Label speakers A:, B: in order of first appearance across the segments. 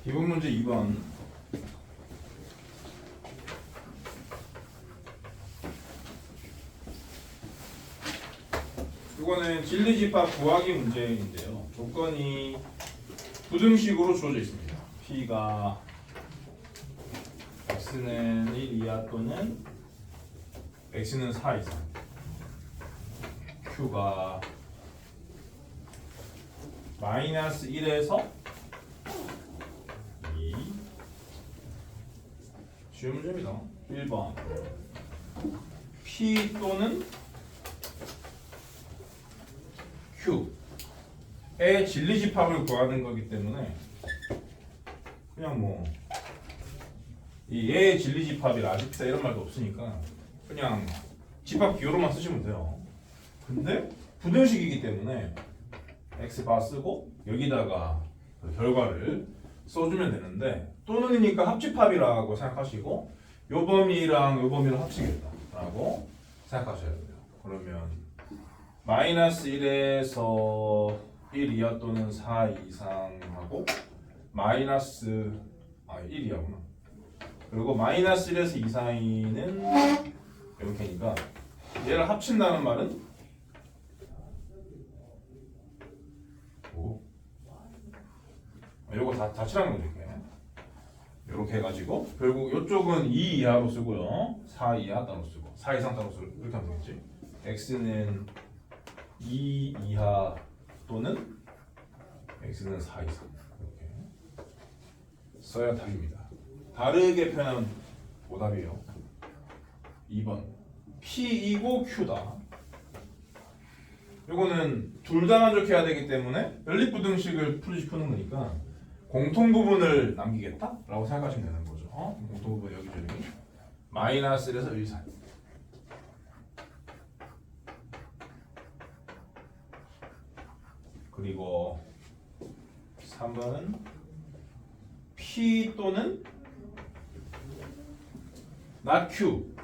A: 기본 문제 2번. 이거는 진리집합 구하기 문제인데요. 조건이 부등식으로 주어져 있습니다. P가 X는 1 이하 또는 X는 4 이상, Q가 마이너스 1에서 2. 쉬운 문제입니다. 1번 P 또는 Q의 진리집합을 구하는 거기 때문에 그냥 뭐 이 얘의 진리집합이라 아쉽다 이런 말도 없으니까 그냥 집합 기호로만 쓰시면 돼요. 근데 부등식이기 때문에 X바 쓰고 여기다가 그 결과를 써주면 되는데, 또는이니까 합집합이라고 생각하시고 요 범위랑 요 범위를 합치겠다라고 생각하셔야 돼요. 그러면 마이너스 1에서 1 이하 또는 4 이상하고 마이너스 1 이하구나. 그리고 마이너스 1에서 2 사이는 이렇게니까 얘를 합친다는 말은 요거 다 칠하는 거죠. 이렇게 해가지고 결국 이쪽은 2 이하로 쓰고요, 4 이하 따로 쓰고 4 이상 따로 쓰고 이렇게 하면 되겠지. X는 2 이하 또는 X는 4 이상 이렇게 써야 답입니다. 다르게 표현하면 오답이에요. 2번 P이고 Q다. 요거는 둘 다 만족해야 되기 때문에 연립부등식을 푸는 거니까 공통 부분을 남기겠다라고 생각하시면 되는 거죠. 공통 부분 여기저기 마이너스 1에서 1 사이. 그리고 3번은 P 또는 not Q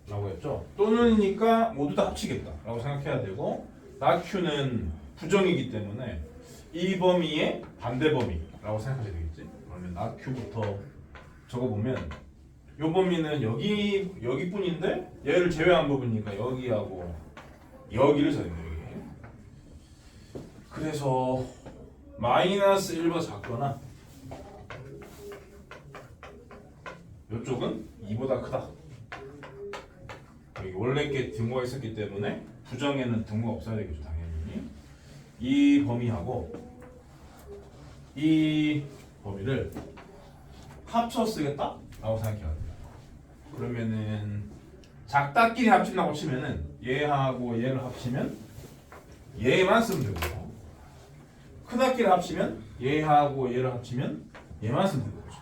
A: 라고 했죠. 또는이니까 모두 다 합치겠다 라고 생각해야 되고, not Q는 부정이기 때문에 이 범위의 반대 범위라고 생각하셔야 되겠지. 그러면 not Q부터 적어보면 이 범위는 여기뿐인데 얘를 제외한 부분이니까 여기하고 여기를 써야 됩니다. 여기. 그래서 마이너스 1보다 작거나 이쪽은 2보다 크다. 여기 원래 게 등호가 있었기 때문에 부정에는 등호가 없어야 되겠죠, 당연히. 이 범위하고 이 범위를 합쳐 쓰겠다라고 생각해야 돼요. 그러면은 작다끼리 합친다고 치면은 얘하고 얘를 합치면 얘만 쓰면 되고요. 크다끼리 합치면 얘하고 얘를 합치면 얘만 쓰면 되는 거죠.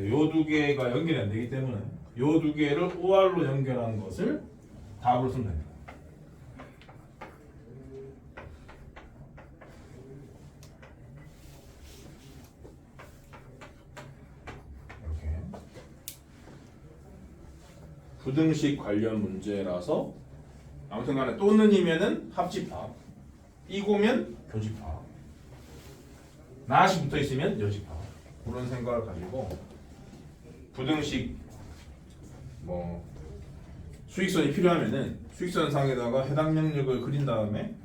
A: 요 두 개가 연결이 안 되기 때문에 요 두 개를 OR로 연결한 것을 답으로 쓰면 됩니다. 이렇게 부등식 관련 문제라서 아무튼간에 또는이면은 합집합, 이고면 교집합, 나시 붙어 있으면 여집합, 그런 생각을 가지고 부등식 뭐 수익선이 필요하면은 수익선 상에다가 해당 영역을 그린 다음에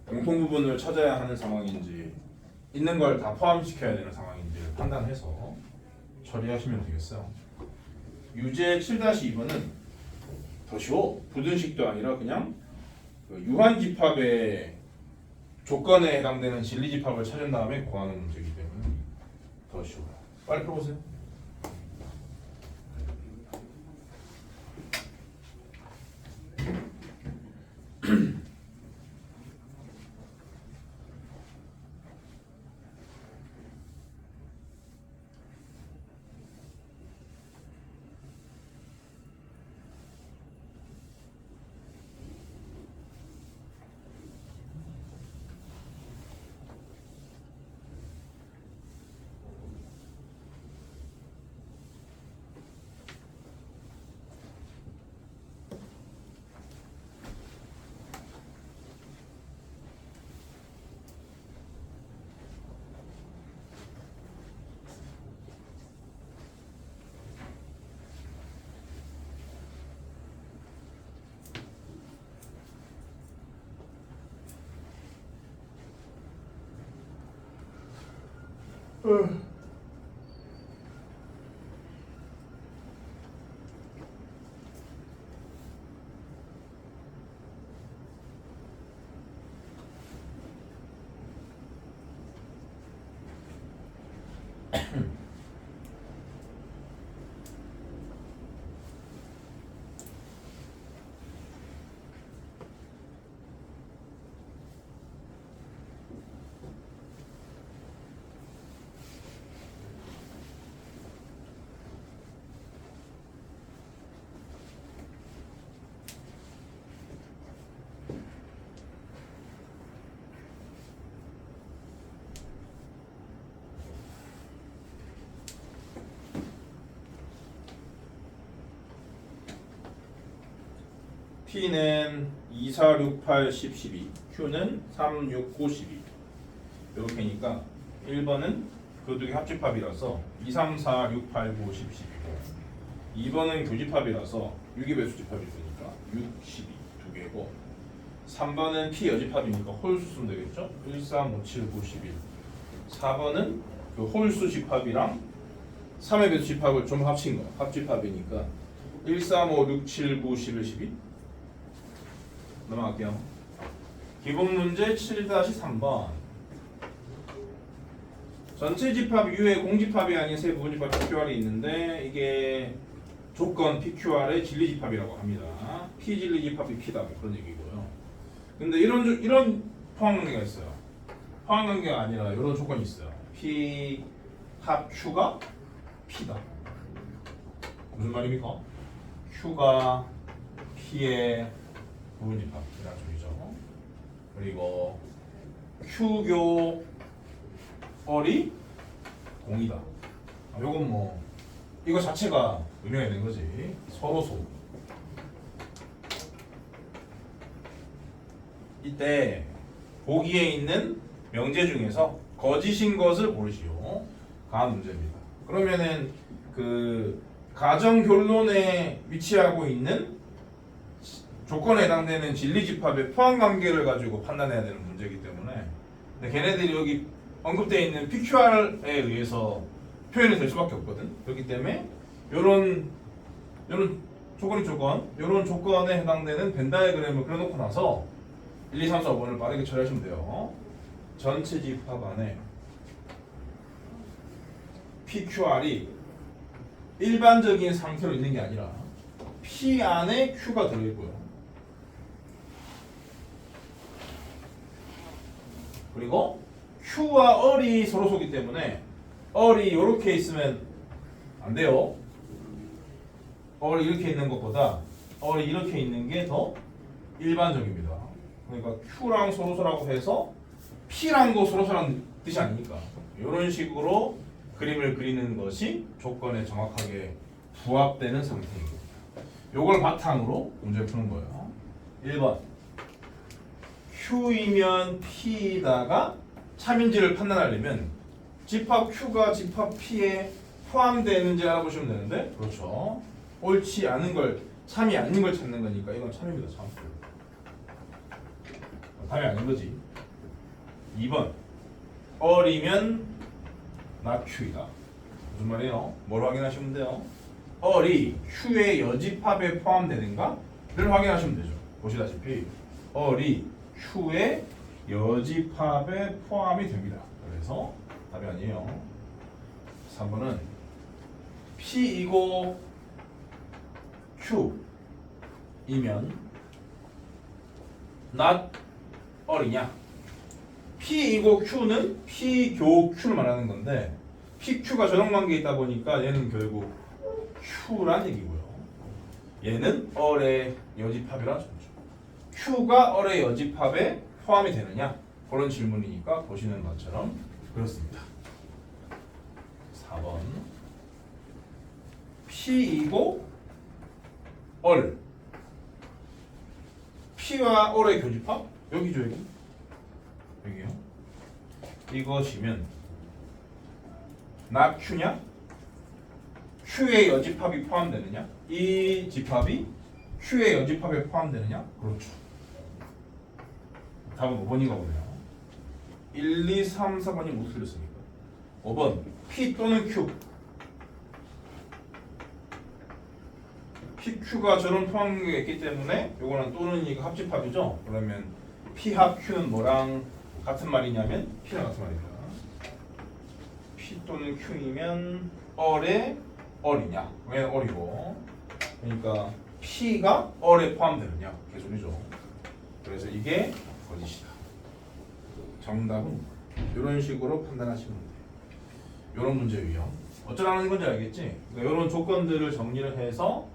A: 공통 부분을 찾아야 하는 상황인지 있는 걸 다 포함시켜야 되는 상황인지를 판단해서 처리하시면 되겠어요. 유제 7-2번은 더 쉬워. 부등식도 아니라 그냥 그 유한집합의 조건에 해당되는 진리집합을 찾은 다음에 구하는 문제이기 때문에 더 쉬워요. 빨리 풀어보세요. T는 2, 4, 6, 8, 10, 12 Q는 3, 6, 9, 12 이렇게니까 1번은 그 두 개 합집합이라서 2, 3, 4, 6, 8, 9, 10, 12고 2번은 교집합이라서 6이 배수집합이 되니까 6, 12 두 개고 3번은 P 여집합이니까 홀수 쓰면 되겠죠? 1, 3, 5, 7, 9, 11 4번은 그 홀수 집합이랑 3의 배수 집합을 좀 합친 거 합집합이니까 1, 3, 5, 6, 7, 9, 11, 12 넘어갈게요. 기본 문제 7-3번 전체 집합 U의 공집합이 아닌 세 부분 집합 PQR이 있는데 이게 조건 PQR의 진리 집합이라고 합니다. P 진리 집합이 P다 그런 얘기고요. 근데 이런 포함 관계가 있어요. 포함 관계가 아니라 이런 조건이 있어요. P 합 Q가 P다. 무슨 말입니까? Q가 P의 부분집합이라는 소리죠. 그리고 Q교 얼이 공이다. 요건 뭐 이거 자체가 의미가 있는 거지. 서로소. 이때 보기에 있는 명제 중에서 거짓인 것을 고르시오. 가 문제입니다. 그러면은 그 가정 결론에 위치하고 있는 조건에 해당되는 진리집합의 포함 관계를 가지고 판단해야 되는 문제이기 때문에 근데 걔네들이 여기 언급되어 있는 PQR에 의해서 표현이 될 수밖에 없거든. 그렇기 때문에 요런 조건이 요런 조건에 해당되는 벤 다이어그램을 그려놓고 나서 1, 2, 3, 4, 5번을 빠르게 처리하시면 돼요. 전체 집합 안에 PQR이 일반적인 상태로 있는 게 아니라 P 안에 Q가 들어있고요. 그리고 Q와 얼이 서로 소기 때문에 얼이 이렇게 있으면 안 돼요. 얼이 이렇게 있는 것보다 얼이 이렇게 있는 게 더 일반적입니다. 그러니까 Q랑 서로소라고 해서 P랑도 서로소라는 뜻이 아니니까 이런 식으로 그림을 그리는 것이 조건에 정확하게 부합되는 상태입니다. 요걸 바탕으로 문제 푸는 거예요. 1번 Q이면 P다가 참인지를 판단하려면 집합 Q가 집합 P에 포함되는지 알아보시면 되는데 그렇죠. 옳지 않은 걸 참이 아닌 걸 찾는 거니까 이건 참입니다. 참. 답이 아닌 거지. 2번 얼이면 not Q이다. 무슨 말이에요? 뭘 확인하시면 돼요? 얼이 Q의 여집합에 포함되는가를 확인하시면 되죠. 보시다시피 얼이 Q의 여집합에 포함이 됩니다. 그래서 답이 아니에요. 3번은 P이고 Q이면 not 얼이냐? P이고 Q는 P교 Q를 말하는 건데 PQ가 전원관계에 있다 보니까 얘는 결국 Q란 얘기고요. 얘는 얼의 여집합이라는 소리죠. Q가 얼의 여집합에 포함이 되느냐? 그런 질문이니까 보시는 것처럼 그렇습니다. 4번 P이고 얼 P와 얼의 교집합? 여기죠 여기? 여기요. 이것이면 not Q냐? Q의 여집합이 포함되느냐? 이 집합이 Q의 여집합에 포함되느냐? 그렇죠. 답은 5번인가 보네요. 1, 2, 3, 4번이 못 틀렸으니까 5번 P 또는 Q. PQ가 저런 포함관계가 있기 때문에 요거는 또는 이거 합집합이죠. 그러면 P 합 Q는 뭐랑 같은 말이냐면 P랑 같은 말입니다. P 또는 Q이면 얼에 얼이냐? 왜 얼이고? 그러니까 P가 얼에 포함되느냐? 개소리죠. 그래서 이게 거짓이다. 정답은 이런 식으로 판단하시면 돼요. 이런 문제 유형. 어쩌라는 건지 알겠지? 그러니까 이런 조건들을 정리를 해서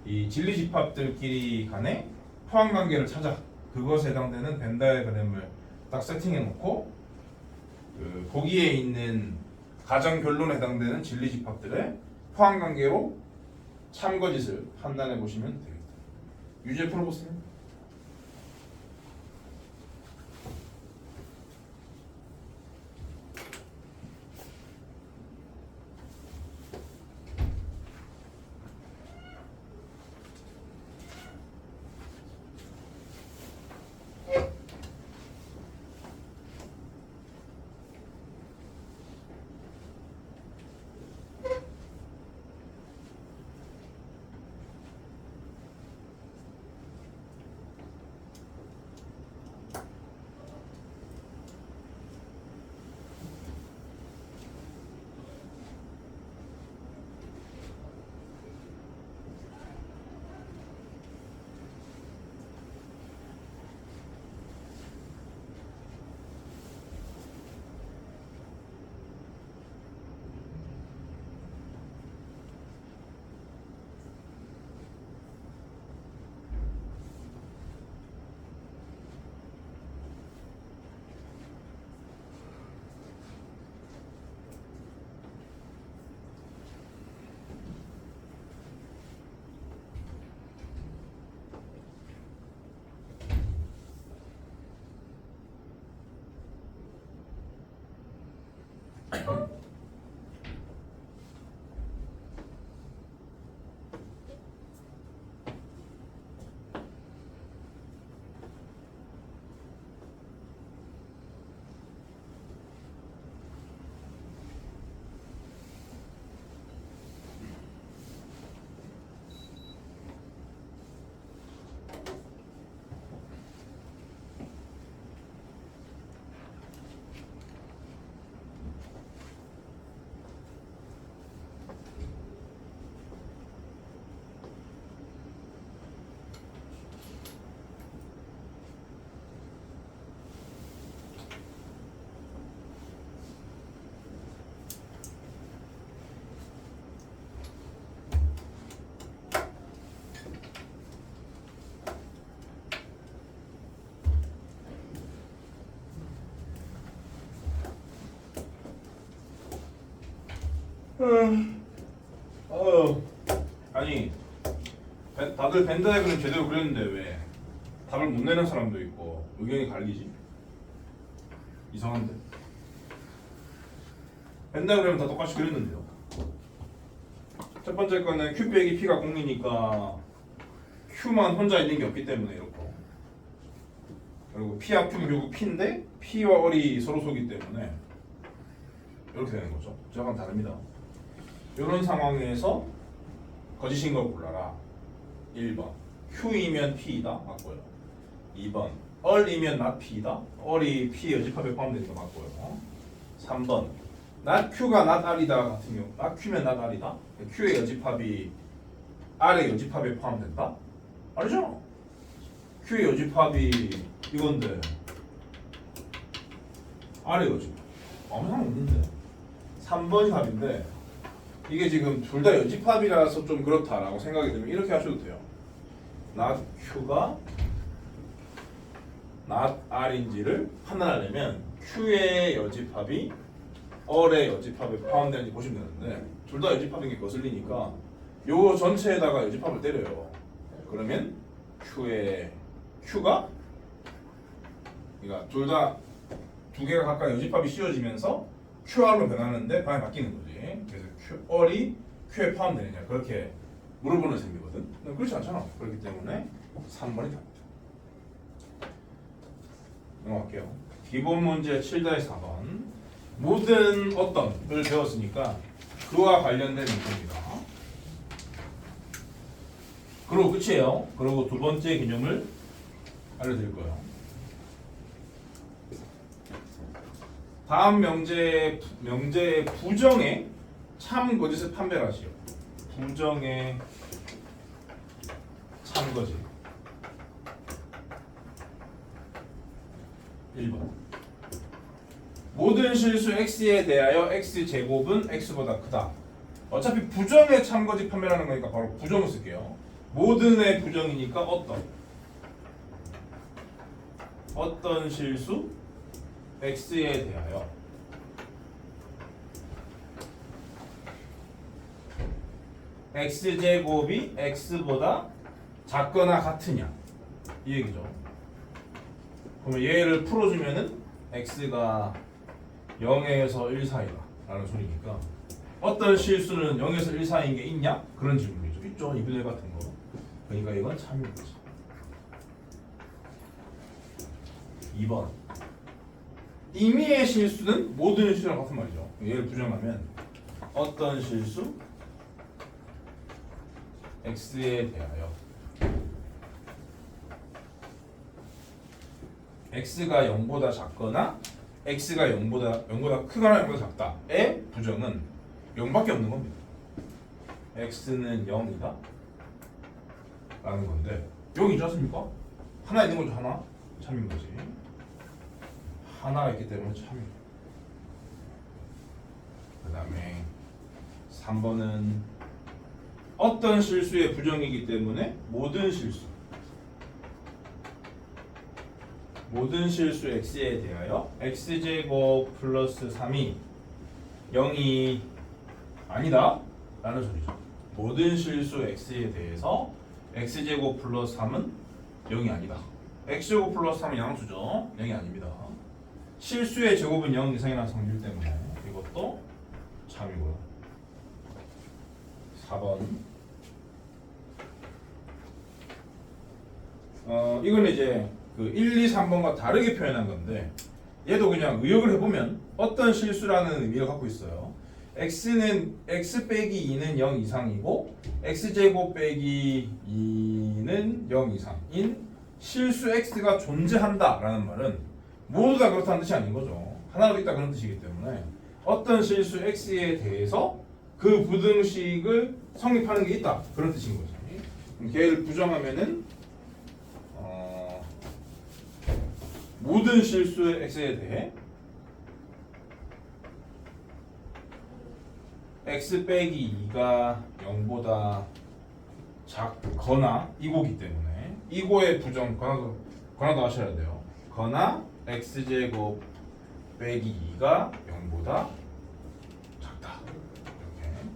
A: 이 진리집합들끼리 간의 포함관계를 찾아. 그것에 해당되는 벤 다이어그램을 딱 세팅해 놓고 거기에 있는 가정 결론에 해당되는 진리집합들의 포함관계로 참거짓을 판단해 보시면 되겠다. 유제 풀어보세요. 아니 다들 벤 다이어그램 제대로 그렸는데 왜 답을 못 내는 사람도 있고 의견이 갈리지? 이상한데. 벤 다이어그램은 다 똑같이 그렸는데요. 첫 번째 거는 Q 빼기 P가 공이니까 Q만 혼자 있는 게 없기 때문에 이렇고, 그리고 P와 Q는 결국 P인데 P와 얼이 서로 소기 때문에 이렇게 되는 거죠. 저랑 다릅니다. 이런 상황에서 거짓인 걸 골라라. 1번 Q이면 P이다 맞고요. 2번 얼이면 not P이다. 얼이 P 여집합에 포함되니까 맞고요. 3번 not Q가 not R이다 같은 경우 not Q면 not R이다. Q의 여집합이 R의 여집합에 포함된다? 아니죠. Q의 여집합이 이건데 R의 여집합 아무 상관없는데. 3번이 답인데 이게 지금 둘 다 여집합이라서 좀 그렇다라고 생각이 들면 이렇게 하셔도 돼요. not Q가 not R인지를 판단하려면 Q의 여집합이 얼의 여집합에 포함되는지 보시면 되는데 둘 다 여집합인 게 거슬리니까 요 전체에다가 여집합을 때려요. 그러면 Q가 그러니까 둘 다 두 개가 각각 여집합이 씌워지면서 QR로 변하는데 방향이 바뀌는 거지. 그래서 QR이 Q에 포함되느냐 그렇게 물어보는 셈이거든. 그렇지 않잖아. 그렇기 때문에 3번이 답니다. 넘어갈게요. 기본 문제 7-4번. 모든 어떤을 배웠으니까 그와 관련된 문제입니다. 그리고 끝이에요. 그리고 두 번째 개념을 알려드릴 거예요. 다음 명제의 부정의 참거짓을 판별하시오. 부정의 참거짓. 1번. 모든 실수 x에 대하여 x제곱은 x보다 크다. 어차피 부정의 참거짓 판별하는 거니까 바로 부정을 쓸게요. 모든의 부정이니까 어떤 실수 x에 대하여 x제곱이 x보다 작거나 같으냐 이 얘기죠. 그러면 얘를 풀어주면은 x가 0에서 1 사이다 라는 소리니까 어떤 실수는 0에서 1 사이인 게 있냐? 그런 질문이죠. 있죠. 2분의 1 같은 거. 그러니까 이건 참인 거지. 2번. 임의의 실수는 모든 실수랑 같은 말이죠. 얘를 부정하면 어떤 실수 x에 대하여 x가 0보다 작거나 x가 0보다 크거나 0보다 작다의 부정은 0밖에 없는 겁니다. x는 0이다 라는 건데 0이지 않습니까? 하나 있는 거죠. 하나 참인 거지. 하나가 있기 때문에 참이에요. 그 다음에 3번은 어떤 실수의 부정이기 때문에 모든 실수 x에 대하여 x제곱 플러스 3이 0이 아니다 라는 소리죠. 모든 실수 x에 대해서 x제곱 플러스 3은 0이 아니다. x제곱 플러스 3은 양수죠. 0이 아닙니다. 실수의 제곱은 0 이상이라는 성질 때문에 이것도 참이고요. 4번. 이건 이제 그 1, 2, 3번과 다르게 표현한 건데 얘도 그냥 의역을 해보면 어떤 실수라는 의미를 갖고 있어요. x는 x 빼기 2는 0 이상이고 x제곱 빼기 2는 0 이상인 실수 x가 존재한다 라는 말은 모두 다 그렇다는 뜻이 아닌 거죠. 하나로 있다 그런 뜻이기 때문에 어떤 실수 x에 대해서 그 부등식을 성립하는 게 있다 그런 뜻인 거죠. 그럼 걔를 부정하면은 모든 실수의 x에 대해 x 빼기 2가 0보다 작거나 이고기 때문에 이고의 부정 거나도 하셔야 돼요. 거나 x제곱 빼기 2가 0보다 작다. 이렇게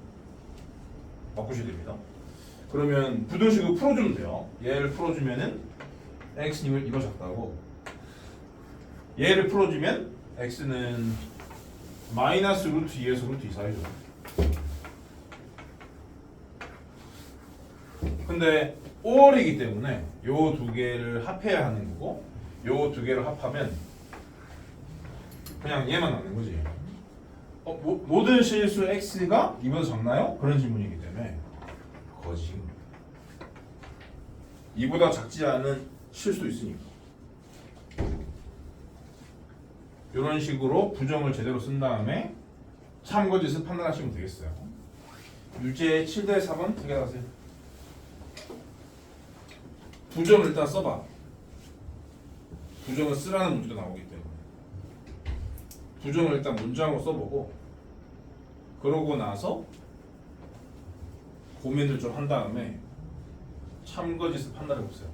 A: 바꾸셔야 됩니다. 그러면 부등식을 풀어주면 돼요. 얘를 풀어주면은 x는 이거 작다고 얘를 풀어주면 x는 마이너스 루트 2에서 루트 2 사이죠. 근데 5월이기 때문에 요 두 개를 합해야 하는 거고 요 두 개를 합하면 그냥 얘만 남는 거지. 모든 실수 x가 이보다 작나요? 그런 질문이기 때문에 거짓입니다. 이보다 작지 않은 실수도 있으니까. 이런 식으로 부정을 제대로 쓴 다음에 참거짓을 판단하시면 되겠어요. 유제 7대 4번 두 개 하세요. 부정을 일단 써봐. 부정을 쓰라는 문제도 나오기 때문에 부정을 일단 문장으로 써보고 그러고 나서 고민을 좀 한 다음에 참거짓을 판단해보세요.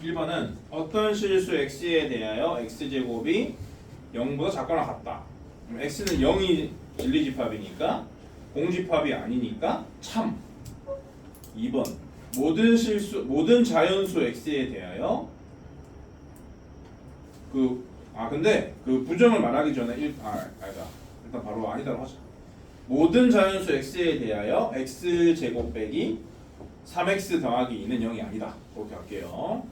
A: (1번은) 어떤 실수 x에 대하여 x제곱이 0보다 작거나 같다. 그럼 x는 0이 진리집합이니까 공집합이 아니니까 참. 2번 모든 자연수 x에 대하여 근데 그 부정을 말하기 전에 아니다. 일단 바로 아니다로 하자. 모든 자연수 x에 대하여 x제곱 빼기 3x 더하기 2는 0이 아니다. 그렇게 할게요.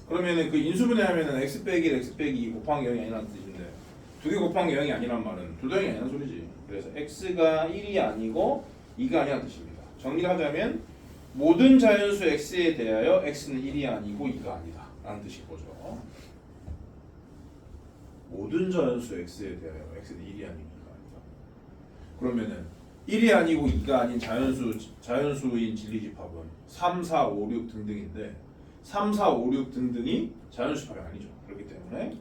A: 그러면은 그 인수분해 하면은 x 빼기 2 곱하기 0이 아니라는 뜻인데 두 개 곱하기 0이 아니란 말은 두 덩이 아니라는 소리지. 그래서 x가 1이 아니고 2가 아니라는 뜻입니다. 정리를 하자면 모든 자연수 x에 대하여 x는 1이 아니고 2가 아니다 라는 뜻인 거죠. 모든 자연수 x에 대하여 x는 1이 아니고 2가 아니다. 그러면은 1이 아니고 2가 아닌 자연수인 진리집합은 3, 4, 5, 6 등등인데 3, 4, 5, 6 등등이 자연수집합이 아니죠. 그렇기 때문에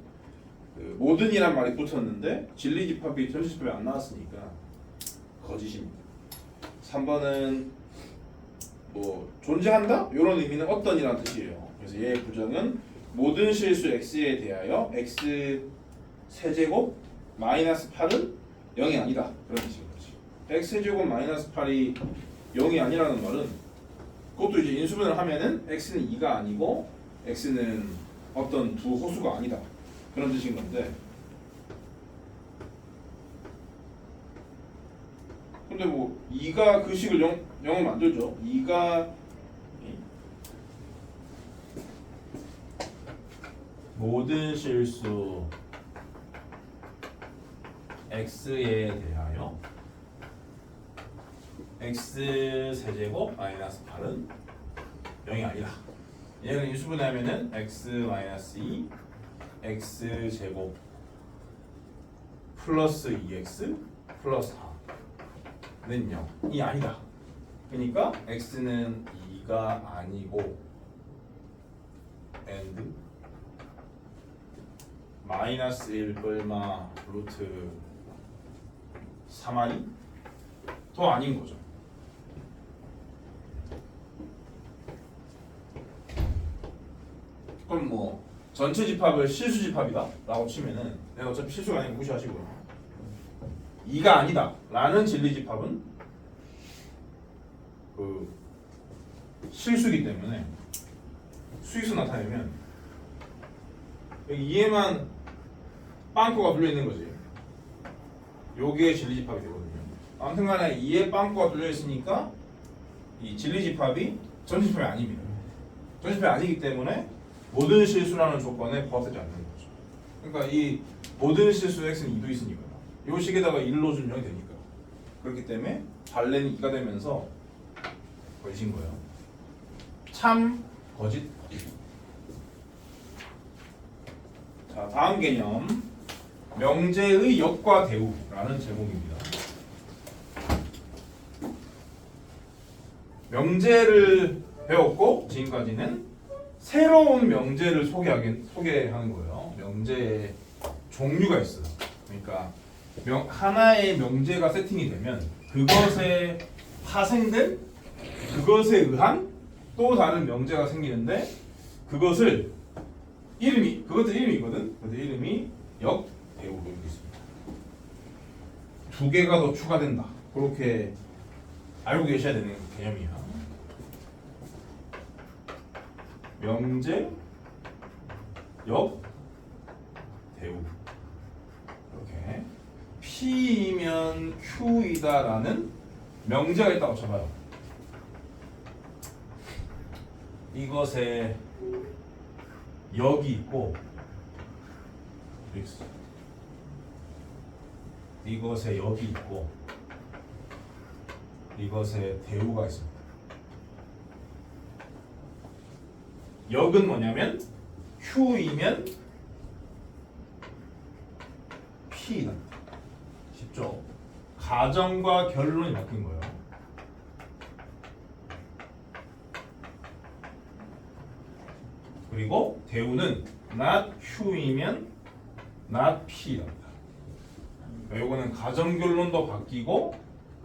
A: 그 모든이란 말이 붙었는데 진리집합이 전체집합이 안 나왔으니까 거짓입니다. 3번은 뭐 존재한다? 이런 의미는 어떤이라는 뜻이에요. 그래서 얘의 부정은 모든 실수 x에 대하여 x 세제곱 마이너스 8은 0이 아니다. 그런 뜻인 거지. x제곱 마이너스 8이 0이 아니라는 말은 그것도 이제 인수분해를 하면은 x는 2가 아니고 x는 어떤 두 호수가 아니다. 그런 뜻인 건데 근데 뭐 2가 그 식을 0을 만들죠. 2가 모든 실수 x에 대하여 x 세제곱 마이너스 8은 0이 아니다. 얘는 인수분해하면은 x 마이너스 2 x 제곱 플러스 2x 플러스 4는 0이 아니다. 그러니까 x는 2가 아니고 and 마이너스 1 뿔마 루트 3i 더 아닌 거죠. 그럼 뭐 전체 집합을 실수 집합이다 라고 치면은 내가 어차피 실수가 아니고 무시하시고요. 2가 아니다 라는 진리 집합은 그 실수기 때문에 수익수 나타내면 여기 2에만 빵꾸가 뚫려 있는 거지. 요게 진리 집합이 되거든요. 아무튼 간에 2에 빵꾸가 뚫려 있으니까 이 진리 집합이 전체 집합이 아닙니다. 전체 집합이 아니기 때문에 모든 실수라는 조건에 부합되지 않는 거죠. 그러니까 이 모든 실수 x는 2도 있으니까 요 식에다가 1로 준정이 되니까 그렇기 때문에 발레는 2가 되면서 거짓인 거예요. 참 거짓. 자, 다음 개념 명제의 역과 대우라는 제목입니다. 명제를 배웠고 지금까지는 새로운 명제를 소개하는 거예요. 명제의 종류가 있어요. 그러니까 하나의 명제가 세팅이 되면 그것에 파생된 그것에 의한 또 다른 명제가 생기는데 그것들 이름이 있거든. 그것의 이름이 역, 대우 이렇게 있습니다. 두 개가 더 추가된다. 그렇게 알고 계셔야 되는 개념이야. 명제, 역, 대우. 이렇게 P이면 Q이다라는 명제가 있다고 쳐봐요. 이것에 역이 있고 이것에 역이 있고 이것에 대우가 있습니다. 역은 뭐냐면 Q이면 P다. 쉽죠? 가정과 결론이 바뀐 거예요. 그리고 대우는 not Q이면 not P랍니다. 요거는 가정 결론도 바뀌고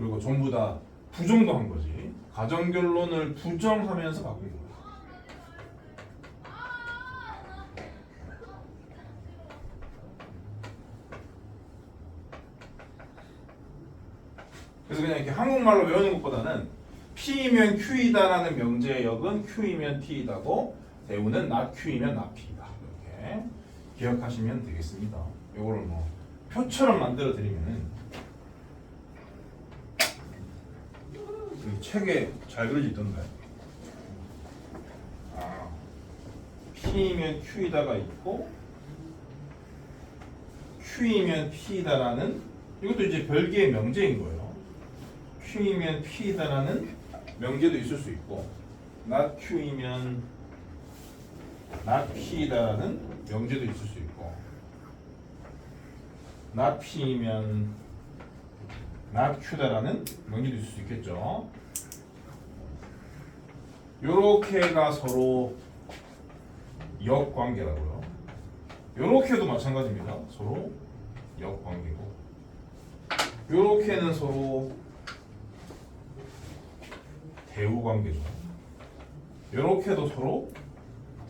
A: 그리고 전부 다 부정도 한 거지. 가정결론을 부정하면서 바꾼 거야. 그래서 그냥 이렇게 한국말로 외우는 것보다는 P이면 Q이다라는 명제의 역은 Q이면 T이다고 대우는 not Q이면 not P이다. 이렇게 기억하시면 되겠습니다. 이거를 뭐 표처럼 만들어 드리면은 이 책에 잘 그려져 있던데. P이면 Q이다가 있고 Q이면 P이다라는 이것도 이제 별개의 명제인 거예요. Q이면 P이다라는 명제도 있을 수 있고 not Q이면 not P이다라는 명제도 있을 수 있고 not P이면 not Q다라는 명제도 있을 수 있겠죠. 요렇게가 서로 역관계라고요. 요렇게도 마찬가지입니다. 서로 역관계고 요렇게는 서로 대우관계죠. 요렇게도 서로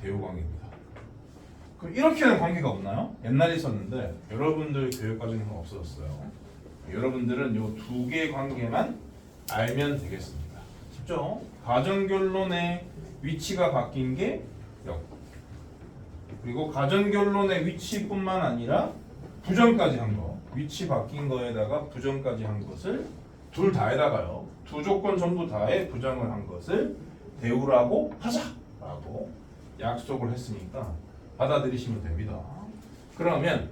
A: 대우관계입니다. 그럼 이렇게는 관계가 없나요? 옛날에 있었는데 여러분들 교육과정에는 없어졌어요. 여러분들은 요 두 개의 관계만 알면 되겠습니다. 쉽죠? 가정결론의 위치가 바뀐 게 역. 그리고 가정결론의 위치뿐만 아니라 부정까지 한 거. 위치 바뀐 거에다가 부정까지 한 것을 둘 다에다가요. 두 조건 전부 다에 부정을 한 것을 대우라고 하자라고 약속을 했으니까 받아들이시면 됩니다. 그러면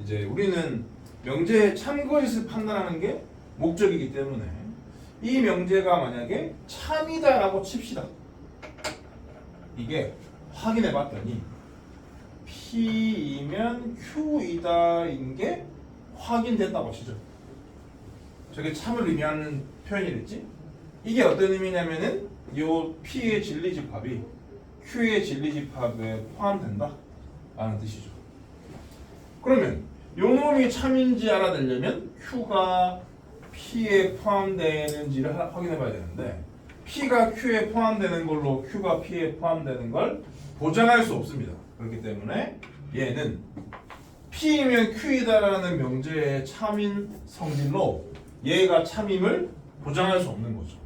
A: 이제 우리는 명제의 참고의식을 판단하는 게 목적이기 때문에 이 명제가 만약에 참이다라고 칩시다. 이게 확인해 봤더니 P이면 Q이다인 게 확인됐다고 치죠. 저게 참을 의미하는 표현이랬지? 이게 어떤 의미냐면은 요 P의 진리집합이 Q의 진리집합에 포함된다 라는 뜻이죠. 그러면 요 놈이 참인지 알아내려면 Q가 P에 포함되는지를 확인해 봐야 되는데 P가 Q에 포함되는 걸로 Q가 P에 포함되는 걸 보장할 수 없습니다. 그렇기 때문에 얘는 P이면 Q이다라는 명제의 참인 성질로 얘가 참임을 보장할 수 없는 거죠.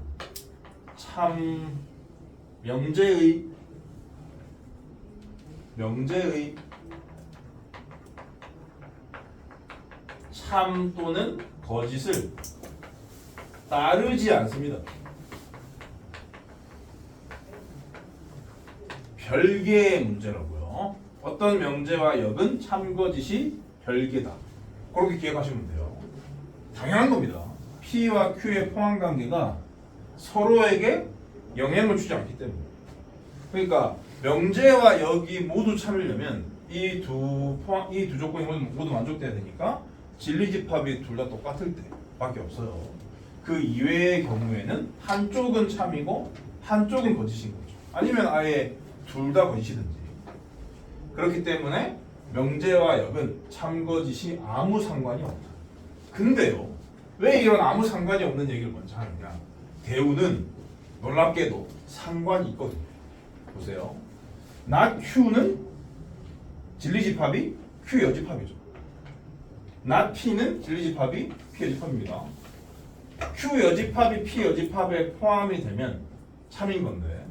A: 참 명제의 참 또는 거짓을 따르지 않습니다. 별개의 문제라고요. 어떤 명제와 역은 참 거짓이 별개다. 그렇게 기억하시면 돼요. 당연한 겁니다. P와 Q의 포함 관계가 서로에게 영향을 주지 않기 때문에. 그러니까 명제와 역이 모두 참으려면 이 두 조건이 모두 만족돼야 되니까 진리집합이 둘 다 똑같을 때밖에 없어요. 그 이외의 경우에는 한쪽은 참이고 한쪽은 거짓인 거죠. 아니면 아예 둘 다 거짓이든지. 그렇기 때문에 명제와 역은 참 거짓이 아무 상관이 없다. 근데요, 왜 이런 아무 상관이 없는 얘기를 먼저 하느냐? 대우는 놀랍게도 상관이 있거든요. 보세요. not Q는 진리집합이 Q 여집합이죠. not P는 진리집합이 P 여집합입니다. Q 여집합이 P 여집합에 포함이 되면 참인 건데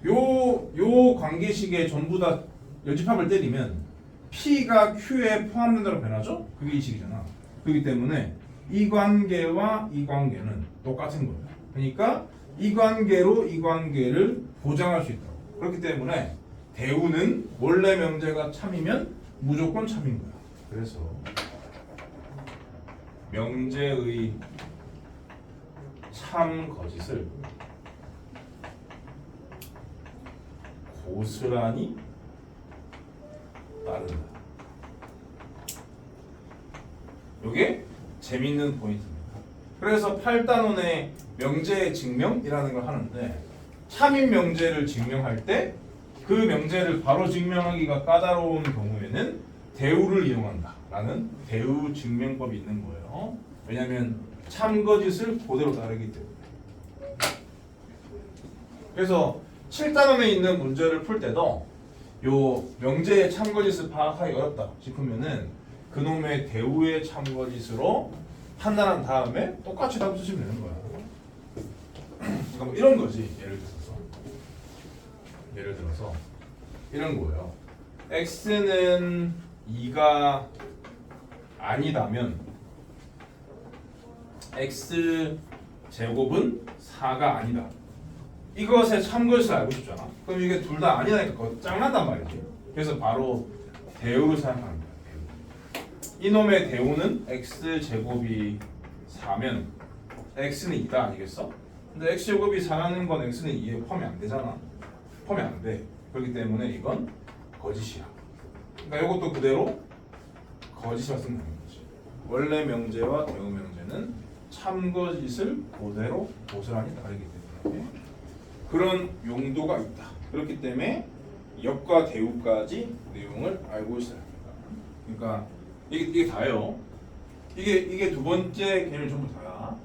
A: 요 관계식에 전부 다 여집합을 때리면 P가 Q에 포함된다고 변하죠? 그게 이 식이잖아. 그렇기 때문에 이 관계와 이 관계는 똑같은 거예요. 그러니까 이 관계로 이 관계를 보장할 수 있다고. 그렇기 때문에 대우는 원래 명제가 참이면 무조건 참인 거야. 그래서 명제의 참 거짓을 고스란히 따른다. 이게 재밌는 포인트입니다. 그래서 8단원의 명제의 증명이라는 걸 하는데 참인 명제를 증명할 때 그 명제를 바로 증명하기가 까다로운 경우에는 대우를 이용한다 라는 대우 증명법이 있는 거예요. 왜냐하면 참거짓을 그대로 따르기 때문에. 그래서 7단원에 있는 문제를 풀 때도 요 명제의 참거짓을 파악하기 어렵다 싶으면은 그놈의 대우의 참거짓으로 판단한 다음에 똑같이 답 쓰시면 되는 거야. 그러니까 뭐 이런 거지. 예를 들어서 이런 거예요. x는 2가 아니다면 x 제곱은 4가 아니다. 이것의 참거짓을 알고 싶잖아. 그럼 이게 둘 다 아니라니까 그거 짱난단 말이지. 그래서 바로 대우를 사용합니다. 이놈의 대우는 x 제곱이 4면 x는 2다 아니겠어? 근데 x 제곱이 4라는 건 x는 2에 포함이 안 되잖아. 포함이 안 돼. 그렇기 때문에 이건 거짓이야. 그러니까 이것도 그대로 거짓이라 쓰면 되는 거지. 원래 명제와 대우 명제는 참거짓을 그대로 고스란히 다르기 때문에 그런 용도가 있다. 그렇기 때문에 역과 대우까지 내용을 알고 있어야 합니다. 그러니까 이게 다예요. 이게 두 번째 개념이 전부 다야.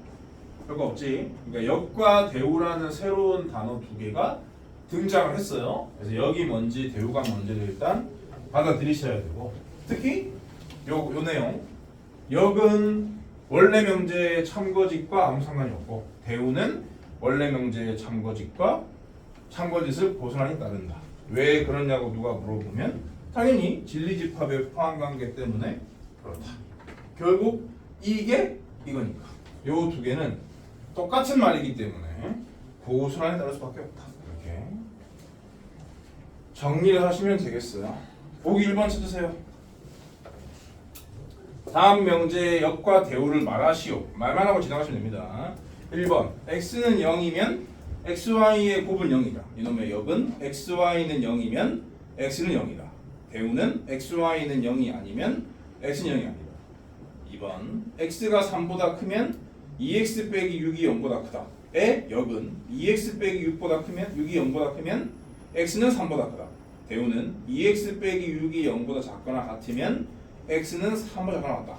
A: 별거 없지. 그러니까 역과 대우라는 새로운 단어 두 개가 등장을 했어요. 그래서 역이 뭔지 대우가 뭔지를 일단 받아들이셔야 되고, 특히 요 내용, 역은 원래 명제의 참거짓과 아무 상관이 없고 대우는 원래 명제의 참거짓과 참거짓을 고스란히 따른다. 왜 그러냐고 누가 물어보면 당연히 진리집합의 포함관계 때문에 그렇다. 결국 이게 이거니까. 요 두 개는 똑같은 말이기 때문에 고스란히 따를 수밖에 없다. 이렇게 정리를 하시면 되겠어요. 보기 1번 찾으세요. 다음 명제의 역과 대우를 말하시오. 말만 하고 지나가시면 됩니다. 1번 x는 0이면 xy의 곱은 0이다. 이놈의 역은 xy는 0이면 x는 0이다. 대우는 xy는 0이 아니면 x는 0이 아니다. 2번 x가 3보다 크면 2x 빼기 6이 0보다 크다. 의 역은 2x 빼기 6보다 크면 6이 0보다 크면 x는 3보다 크다. 대우는 2x 빼기 6이 0보다 작거나 같으면 x는 3보다 작거나 같다.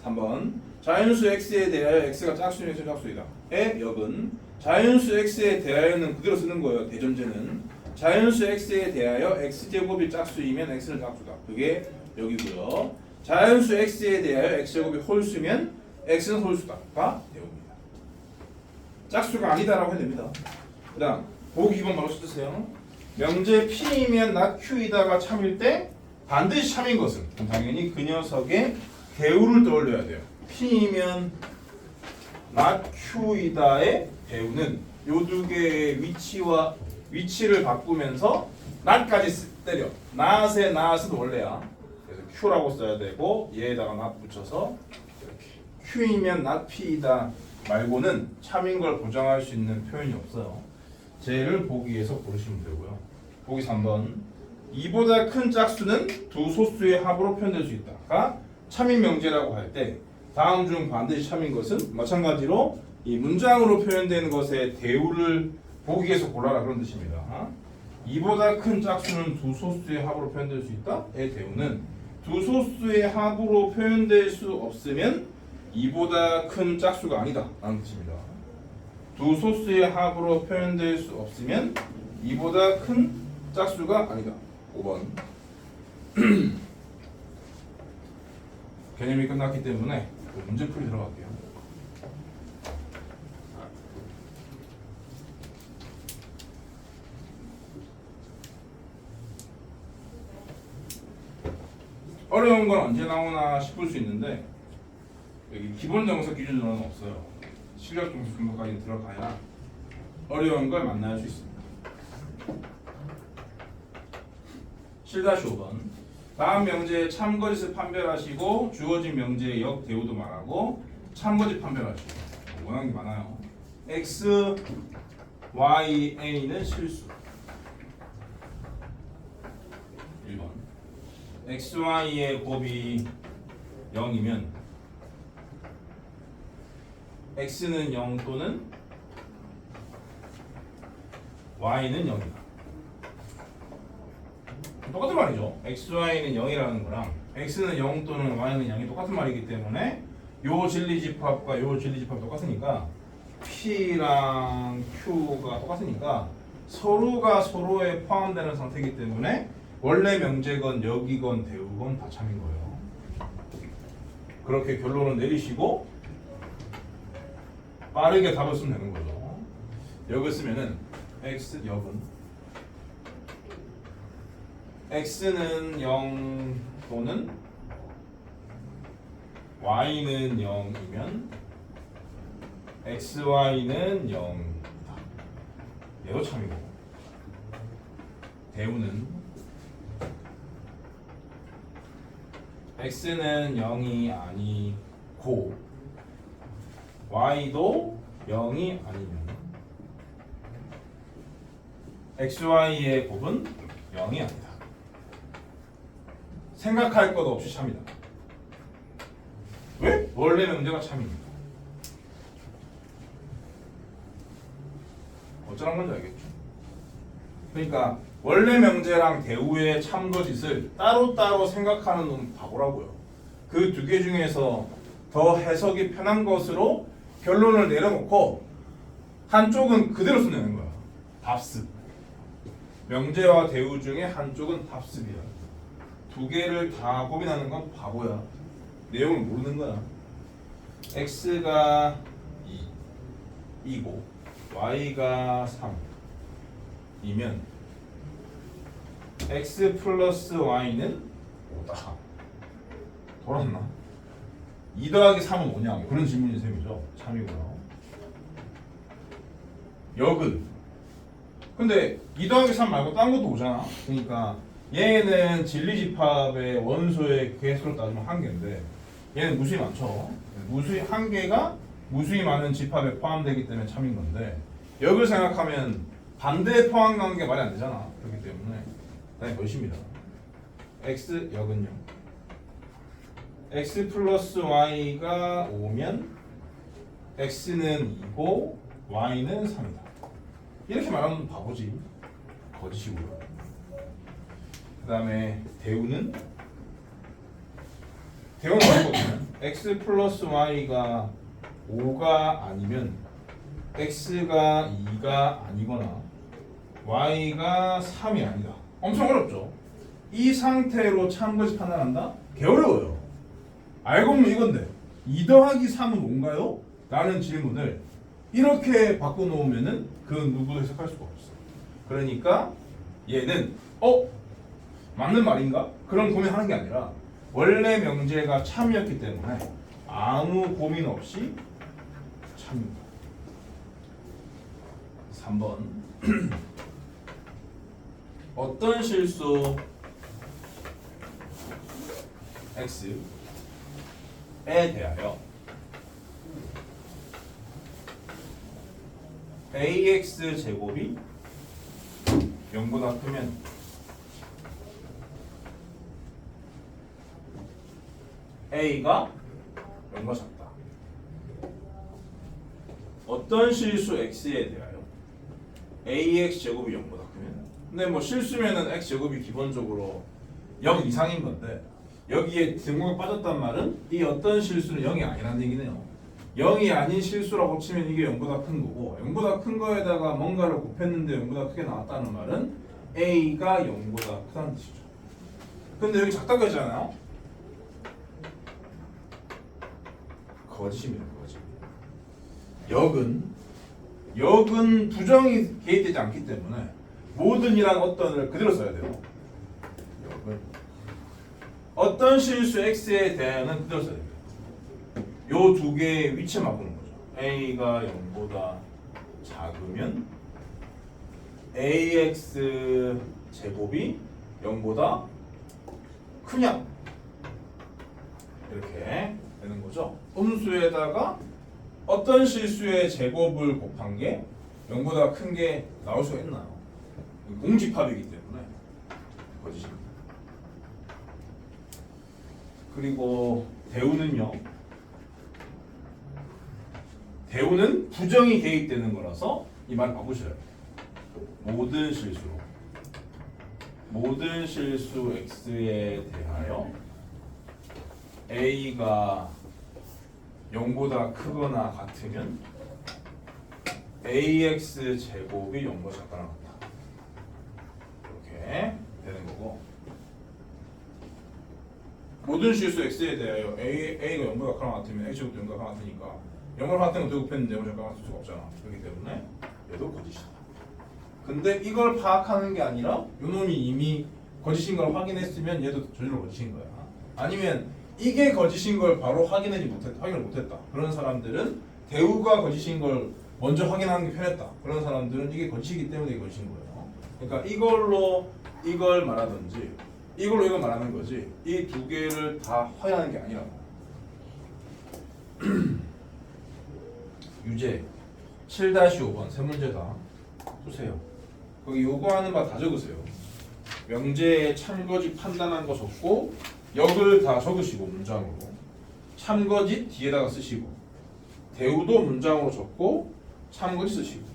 A: 3번 자연수 x에 대하여 x가 짝수면 x는 짝수이다. 의 역은 자연수 x에 대하여는 그대로 쓰는 거예요. 대전제는 자연수 x에 대하여 x제곱이 짝수이면 x는 짝수다. 그게 여기고요. 자연수 x에 대하여 x제곱이 홀수면 x는 홀수다가 대우입니다. 짝수가 아니다라고 해야 됩니다. 그 다음 보기 2번 바로 쓰세요. 명제 P이면 not Q이다가 참일 때 반드시 참인 것은 당연히 그 녀석의 대우를 떠올려야 돼요. P이면 not Q이다의 대우는 요 두 개의 위치를 바꾸면서 not까지 때려. not의 not은 원래야. 그래서 Q라고 써야 되고 얘에다가 not 붙여서 이렇게 Q이면 not P이다 말고는 참인 걸 보장할 수 있는 표현이 없어요. 쟤를 보기에서 고르시면 되고요. 보기 3번 2보다 큰 짝수는 두 소수의 합으로 표현될 수 있다가 참인 명제라고 할 때 다음 중 반드시 참인 것은 마찬가지로 이 문장으로 표현되는 것의 대우를 보기에서 골라라 그런 뜻입니다. 2보다 큰 짝수는 두 소수의 합으로 표현될 수 있다. 의 대우는 두 소수의 합으로 표현될 수 없으면 2보다 큰 짝수가 아니다 라는 뜻입니다. 두 소수의 합으로 표현될 수 없으면 2보다 큰 짝수가 아니다. 5번 개념이 끝났기 때문에 문제풀이 들어갈게요. 어려운 건 언제 나오나 싶을 수 있는데 여기 기본 정석 기준으로는 없어요. 실력 정석 정도까지 들어가야 어려운 걸 만날 수 있습니다. 7-5번 다음 명제의 참거짓을 판별하시고 주어진 명제의 역 대우도 말하고 참거짓 판별하시고 원하는 게 많아요. x, y, a는 실수. 1번 x, y의 곱이 0이면 x는 0 또는 y는 0이다. 똑같은 말이죠. x, y는 0이라는 거랑 x는 0 또는 y는 0이 똑같은 말이기 때문에 요 진리집합과 요 진리집합 똑같으니까 P랑 Q가 똑같으니까 서로가 서로에 포함되는 상태이기 때문에 원래 명제건 여기건 대우건 다 참인 거예요. 그렇게 결론을 내리시고 빠르게 답을 쓰면 되는 거죠. 여기 쓰면은 x 역은 x는 0 또는 y는 0이면 xy는 0이다. 얘도 참이고 대우는 x는 0이 아니고 y도 0이 아니면 xy의 곱은 0이 아니다. 생각할 것 없이 참이다. 왜? 원래 명제가 참입니다. 어쩌란 건지 알겠죠? 그러니까 원래 명제랑 대우의 참거짓을 따로따로 생각하는 놈 바보라고요. 그 두 개 중에서 더 해석이 편한 것으로 결론을 내려놓고 한쪽은 그대로 써내는 거야. 답습. 명제와 대우 중에 한쪽은 답습이야. 두 개를 다 고민하는 건 바보야. 내용을 모르는 거야. x가 2이고 y가 3이면 x 플러스 y는 5다. 돌았나? 2 더하기 3은 5냐? 그런 질문인 셈이죠. 참이고요. 역은 근데 2 더하기 3 말고 딴 것도 오잖아. 그러니까 얘는 진리집합의 원소의 개수로 따지면 한 개인데 얘는 무수히 많죠. 무수히 한 개가 무수히 많은 집합에 포함되기 때문에 참인 건데 역을 생각하면 반대에 포함하는 게 말이 안 되잖아. 그렇기 때문에 그다음에 몇입니다. x 역은요. x 플러스 y가 5면 x는 2고 y는 3이다. 이렇게 말하면 바보지. 거짓이고요. 그 다음에 대우는 어디거든요. x 플러스 y가 5가 아니면 x가 2가 아니거나 y가 3이 아니다. 엄청 어렵죠. 이 상태로 참거짓 판단한다? 개 어려워요. 알고 보면 이건데 2 더하기 3은 5인가요? 라는 질문을 이렇게 바꿔놓으면은 그 누구도 해석할 수가 없어. 그러니까 얘는 맞는 말인가? 그런 고민하는 게 아니라 원래 명제가 참이었기 때문에 아무 고민 없이 참입니다. 3번 어떤 실수 x에 대하여 ax 제곱이 0보다 크면 a가 0보다 작다. 어떤 실수 x에 대하여 ax 제곱이 0보다 크면 근데 뭐 실수면은 x 제곱이 기본적으로 0 이상인 건데 여기에 등호가 빠졌단 말은 이 어떤 실수는 0이 아니라는 얘기네요. 0이 아닌 실수라고 치면 이게 0보다 큰 거고 0보다 큰 거에다가 뭔가를 곱했는데 0보다 크게 나왔다는 말은 a가 0보다 크다는 뜻이죠. 근데 여기 작다고 했잖아요. 거짓입니다. 거짓. 역은 부정이 개입되지 않기 때문에 모든이란 어떤을 그대로 써야 돼요. 역은 어떤 실수 x에 대해서는 그대로 써야 돼요. 요 두 개의 위치에 바꾸는 거죠. a가 0보다 작으면 ax 제곱이 0보다 크냐 이렇게 되는 거죠. 음수에다가 어떤 실수의 제곱을 곱한 게 0보다 큰 게 나올 수가 있나요? 공집합이기 때문에 거짓입니다. 그리고 대우는요. 대우는 부정이 개입되는 거라서 이 말 바꾸셔야 돼요. 모든 실수 x에 대하여 a가 0보다 크거나 같으면 ax 제곱이 0보다 작거나 같다. 이렇게 되는 거고, 모든 실수 x에 대하여 a가 0보다 크거나 같으면 x 제곱도 0보다 크거나 같으니까 0보다 같은 건 대곱했는데 0보다 작거나 같을 수가 없잖아. 그렇기 때문에 얘도 거짓이다. 근데 이걸 파악하는 게 아니라 요 놈이 이미 거짓인 걸 확인했으면 얘도 저절로 거짓인 거야. 아니면 이게 거짓인 걸 바로 확인을 못했다. 그런 사람들은 대우가 거짓인 걸 먼저 확인하는 게 편했다. 그런 사람들은 이게 거짓이기 때문에 이게 거짓인 거예요. 그러니까 이걸로 이걸 말하든지 이걸로 이걸 말하는 거지, 이 두 개를 다 확인하는 게 아니라고. 유제 7-5번 세 문제 다 보세요. 거기 요구하는 바 다 적으세요. 명제에 참거짓 판단한 거 적고 역을 다 적으시고 문장으로, 참거짓 뒤에다가 쓰시고, 대우도 문장으로 적고 참거짓 쓰시고.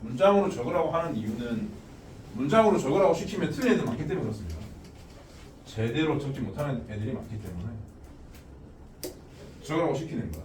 A: 문장으로 적으라고 하는 이유는 문장으로 적으라고 시키면 틀린 애들 많기 때문에 그렇습니다. 제대로 적지 못하는 애들이 많기 때문에 적으라고 시키는 거야.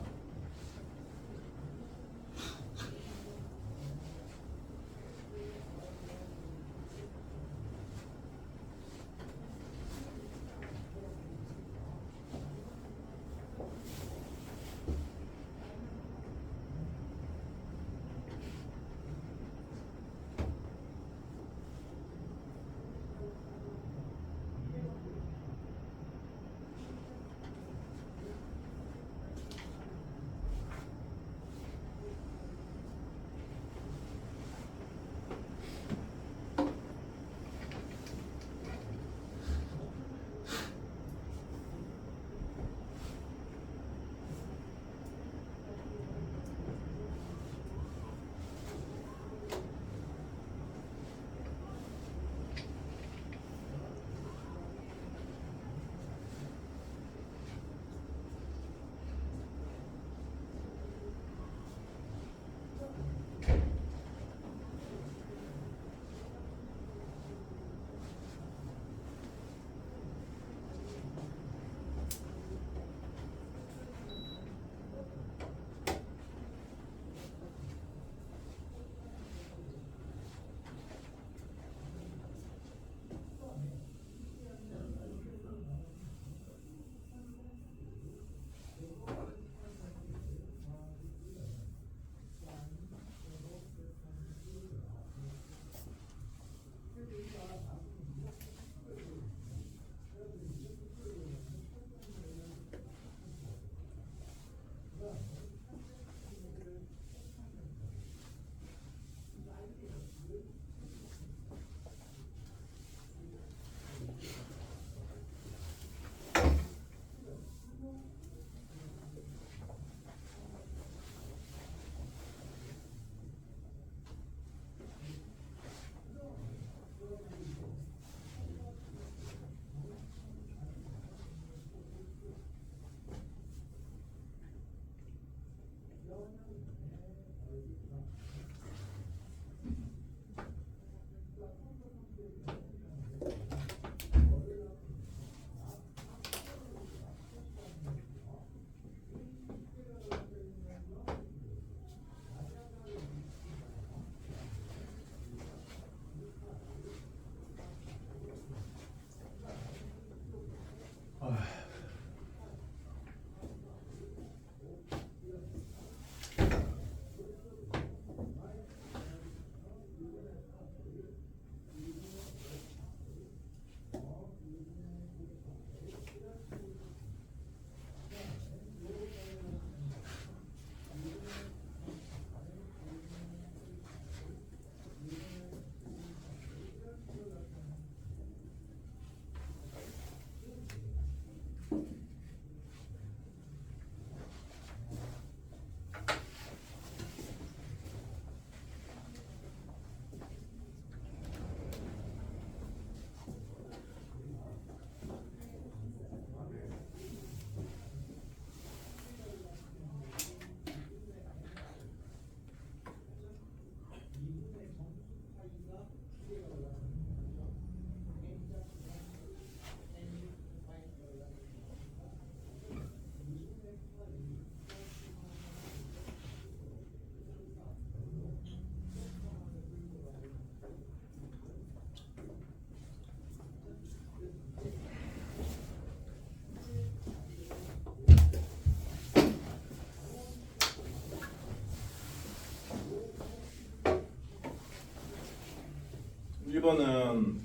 A: 1번은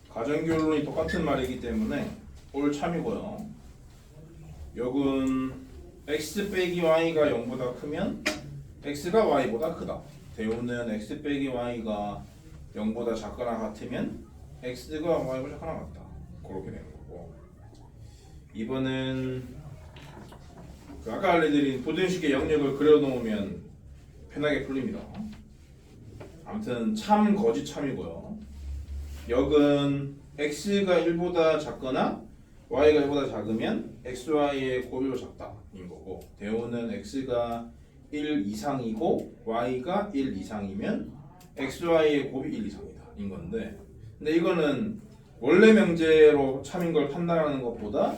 A: 가정교론이 똑같은 말이기 때문에 올 참이고요. 여긴 x 빼기 y가 0보다 크면 x가 y보다 크다. 대우는 x 빼기 y가 0보다 작거나 같으면 x가 y보다 작거나 같다. 그렇게 되는 거고. 2번은 아까 알려드린 부등식의 영역을 그려놓으면 편하게 풀립니다. 아무튼 참 거짓 참이고요. 역은 x가 1보다 작거나 y가 1보다 작으면 xy의 곱이로 작다 인 거고, 대우는 x가 1 이상이고 y가 1 이상이면 xy의 곱이 1 이상이다 인 건데, 근데 이거는 원래 명제로 참인 걸 판단하는 것보다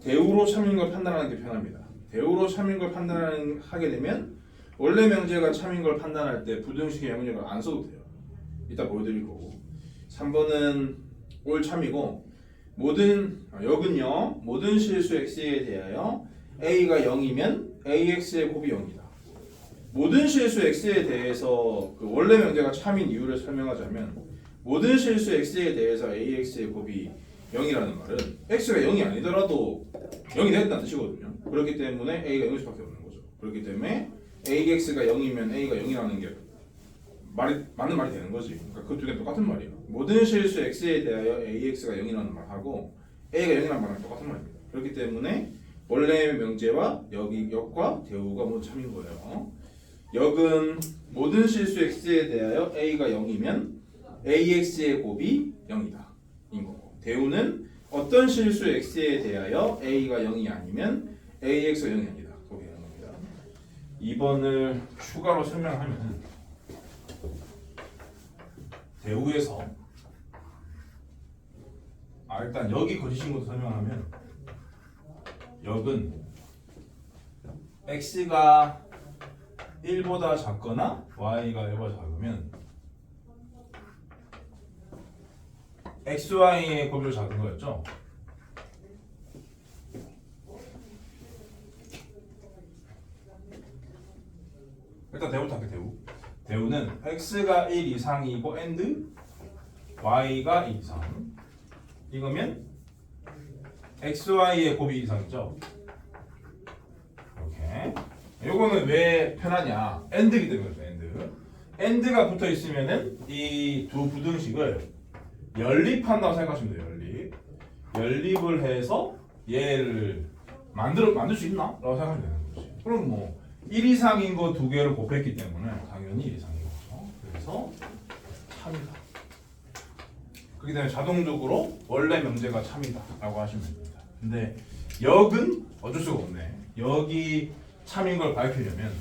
A: 대우로 참인 걸 판단하는 게 편합니다. 대우로 참인 걸 판단하게 되면 원래 명제가 참인 걸 판단할 때 부등식의 영역을 안 써도 돼요. 이따 보여드릴 거고. 3번은 올 참이고, 역은요 모든 실수 x에 대하여 a가 0이면 ax의 곱이 0이다. 모든 실수 x에 대해서 그 원래 명제가 참인 이유를 설명하자면, 모든 실수 x에 대해서 ax의 곱이 0이라는 말은 x가 0이 아니더라도 0이 됐다는 뜻이거든요. 그렇기 때문에 a가 0일 수밖에 없는 거죠. 그렇기 때문에 ax가 0이면 a가 0이라는 게 맞는 말이 되는 거지. 그러니까 그 두 개 똑같은 말이에요. 모든 실수 x에 대하여 ax가 0이라는 말하고 a가 0이라는 말은 똑같은 말입니다. 그렇기 때문에 원래 명제와 역과 대우가 모두 참인 거예요. 역은 모든 실수 x에 대하여 a가 0이면 ax의 곱이 0이다 인 거고, 대우는 어떤 실수 x에 대하여 a가 0이 아니면 ax가 0이 아니다. 그게 되는 겁니다. 2번을 추가로 설명하면, 대우에서 일단 여기 거짓인 것도 설명하면, 역은 x가 1보다 작거나 y가 1보다 작으면 xy의 곱이로 작은 거였죠. 일단 대우부터 할게. 대우는 x가 1 이상이고 and y가 2 이상 이거면 xy의 곱이 2 이상이죠. 이렇게. 요거는 왜 편하냐? and이기 때문에 그렇죠. and가 붙어 있으면은 이 두 부등식을 연립한다고 생각하시면 돼요. 연립을 해서 얘를 만들 수 있나? 라고 생각하면 되는 거지. 그럼 뭐 1 이상인 거 두 개를 곱했기 때문에 당연히 1 이상인 거죠. 그래서 참이다. 그렇기 때문에 자동적으로 원래 명제가 참이다 라고 하시면 됩니다. 근데 역은 어쩔 수가 없네. 역이 참인 걸 밝히려면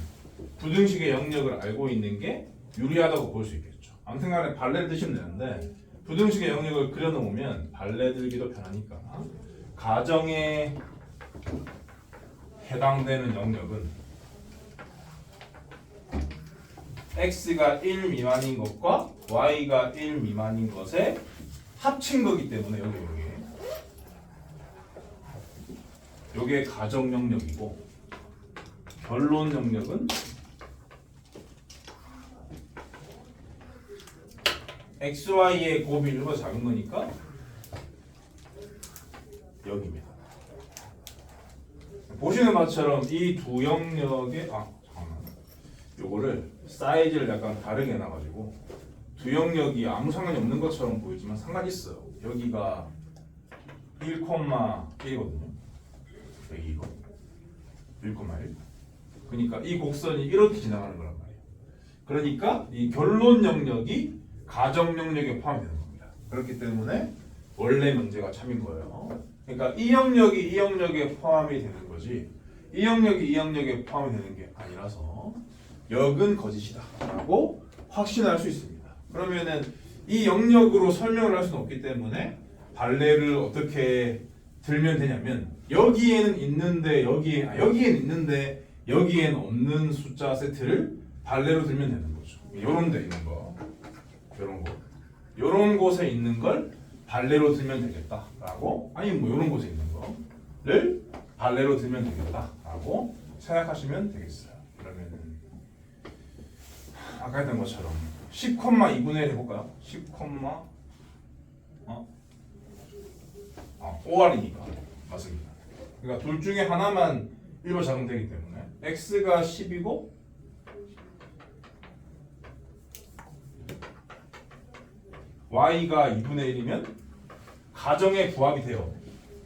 A: 부등식의 영역을 알고 있는 게 유리하다고 볼 수 있겠죠. 아무튼 간에 발레를 드시면 되는데, 부등식의 영역을 그려놓으면 발레 들기도 편하니까 가정에 해당되는 영역은 x가 1 미만인 것과 y가 1 미만인 것에 합친 거기 때문에 요게 가정 영역이고, 결론 영역은 xy의 곱이 1보다 작은 거니까 여기입니다. 보시는 것처럼 이 두 영역의 잠깐만, 요거를 사이즈를 약간 다르게 해놔가지고 두 영역이 아무 상관이 없는 것처럼 보이지만 상관이 있어요. 여기가 1,1이거든요. 여기 이거 1,1. 그러니까 이 곡선이 이렇게 지나가는 거란 말이에요. 그러니까 이 결론 영역이 가정 영역에 포함이 되는 겁니다. 그렇기 때문에 원래 명제가 참인 거예요. 그러니까 이 영역이 이 영역에 포함이 되는 거지, 이 영역이 이 영역에 포함이 되는 게 아니라서 역은 거짓이다 라고 확신할 수 있습니다. 그러면은 이 영역으로 설명을 할 수는 없기 때문에 발레를 어떻게 들면 되냐면, 여기에는 있는데 여기에는 있는데 여기에는 없는 숫자 세트를 발레로 들면 되는 거죠. 요런 데 있는 거, 요런 곳에 있는 걸 발레로 들면 되겠다라고, 아니면 뭐 요런 곳에 있는 거를 발레로 들면 되겠다라고 생각하시면 되겠어요. 그러면은 아까 했던 것처럼 10,2분의 1 해볼까요? 10,2분의 OR이니까 맞습니다. 그러니까 둘 중에 하나만 1번 작용되기 때문에 x가 10이고 y가 2분의 1이면 가정의 부합이 돼요.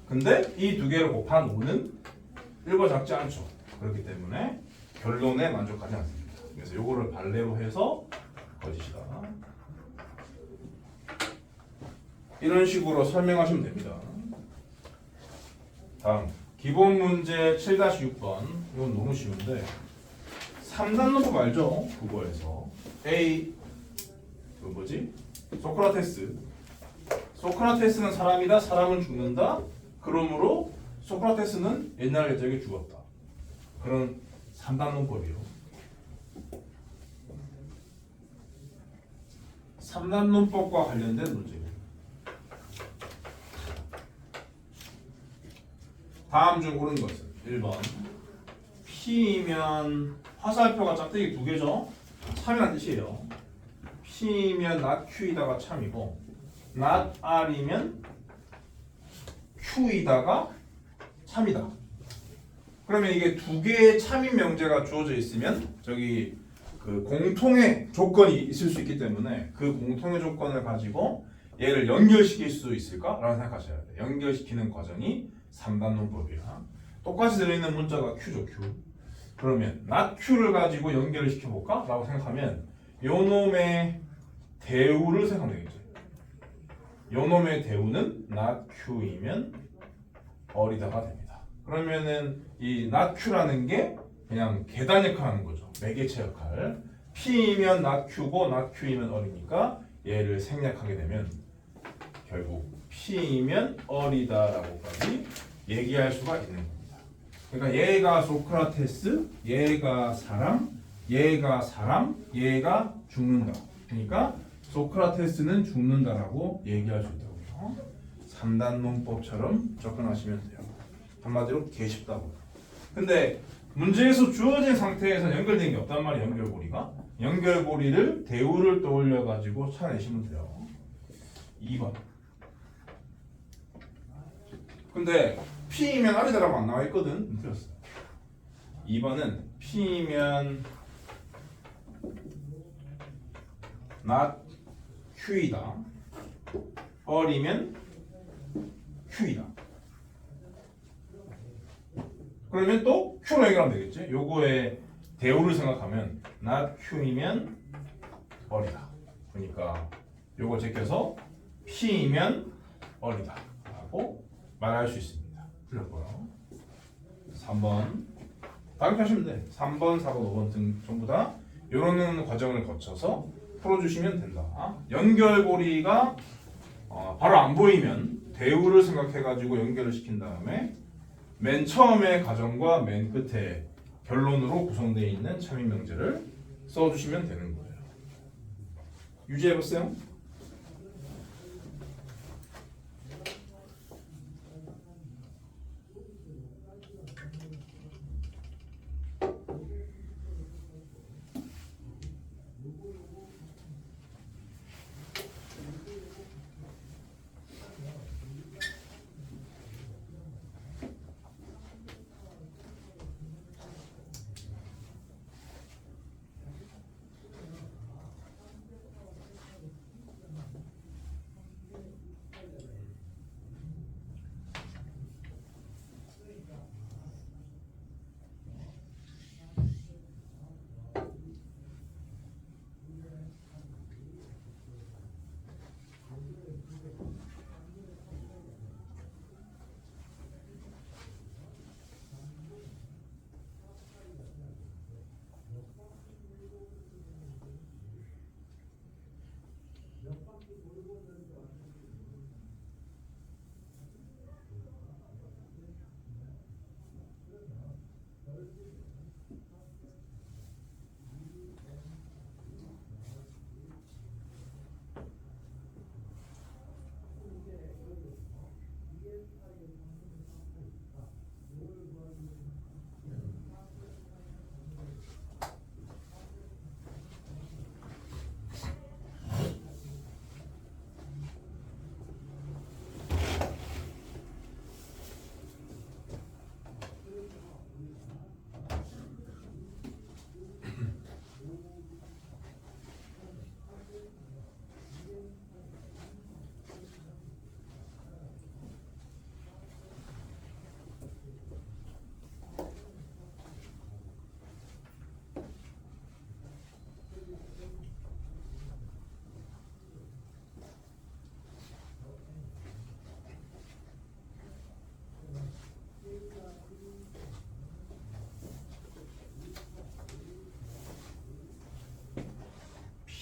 A: 근데 이 두 개를 곱한 5는 1번 작지 않죠. 그렇기 때문에 결론에 만족하지 않습니다. 그래서 요거를 발레로 해서 거짓이다. 이런 식으로 설명하시면 됩니다. 다음 기본 문제 7-6번. 이건 너무 쉬운데 3단 논법 알죠? 국어에서 A 그 뭐지? 소크라테스는 사람이다. 사람은 죽는다. 그러므로 소크라테스는 옛날 옛적에 죽었다. 그런 3단 논법이요. 3단 논법과 관련된 문제입니다. 다음 중 옳은 것은 1번 P이면 화살표가 짝대기 두 개죠. 참이란 뜻이에요. P면 not Q이다가 참이고 not R이면 Q이다가 참이다. 그러면 이게 두 개의 참인 명제가 주어져 있으면 저기 그 공통의 조건이 있을 수 있기 때문에 그 공통의 조건을 가지고 얘를 연결시킬 수 있을까라고 생각하셔야 돼요. 연결시키는 과정이 3단 논법이야. 똑같이 들어있는 문자가 Q죠, Q. 그러면 not Q를 가지고 연결을 시켜볼까? 라고 생각하면 요 놈의 대우를 생각하면 되겠죠. 요 놈의 대우는 not Q이면 어리다가 됩니다. 그러면은 이 not Q라는 게 그냥 계단 역할 하는 거죠. 매개체 역할. P이면 not Q고 not Q이면 어리니까 얘를 생략하게 되면 결국 P이면 어리다라고까지 얘기할 수가 있는 겁니다. 그러니까 얘가 소크라테스, 얘가 사람, 얘가 죽는다. 그러니까 소크라테스는 죽는다라고 얘기할 수 있다고요. 3단 논법처럼 접근하시면 돼요. 한마디로 개쉽다고. 근데 문제에서 주어진 상태에서 연결된 게 없단 말이에요. 연결고리가. 연결고리를 대우를 떠올려 가지고 찾아내시면 돼요. 2번. 근데 P이면 R이다라고 안 나와 있거든. 틀렸어요. 2번은 P이면 not Q이다. R이면 Q이다. 그러면 또 Q로 연결하면 되겠지. 요거의 대우를 생각하면 not Q이면 R이다. 그러니까 요걸 제껴서 P이면 R이다 라고 말할 수 있습니다. 틀렸고요. 3번 다음하시면 돼. 3번, 4번, 5번 등 전부 다 이런 과정을 거쳐서 풀어주시면 된다. 연결고리가 바로 안 보이면 대우를 생각해가지고 연결을 시킨 다음에 맨 처음의 과정과 맨 끝에 결론으로 구성되어 있는 참인 명제를 써주시면 되는 거예요. 유지해보세요.